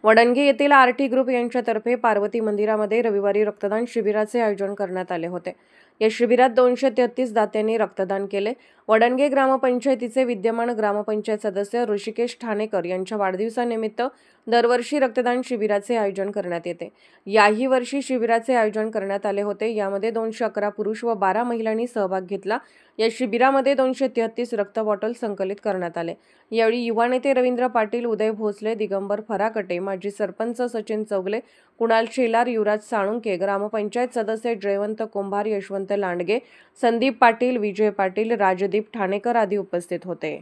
वडणगे येथील RT group यांच्यातर्फे पार्वती मंदिरामध्ये रविवारी रक्तदान शिबिराचे आयोजन करण्यात आले होते। या शिबिरात 233 दात्यांनी रक्तदान केले। वडणगे ग्रामपंचायतीचे विद्यमान ग्रामपंचायत सदस्य ऋषिकेश ठाणेकर यांच्या वाढदिवसानिमित्त दरवर्षी रक्तदान शिबिराचे आयोजन करण्यात येते। याही वर्षी शिबिराचे आयोजन करण्यात आले होते। यामध्ये 211 पुरुष व 12 महिलांनी सहभाग घेतला। या शिबिरामध्ये 233 रक्त बॉटल संकलित करण्यात आले। यावेळी युवा नेते रवींद्र पाटील, उदय भोसले, दिगंबर फराकटे, माजी सरपंच सचिन चौगले, कुणाल शेलार, युवराज साळुंके, ग्रामपंचायत सदस्य जयवंत कुंभार, यशवंत लांडगे, संदीप पाटील, विजय पाटील, राजदीप ठाणेकर आदी उपस्थित होते।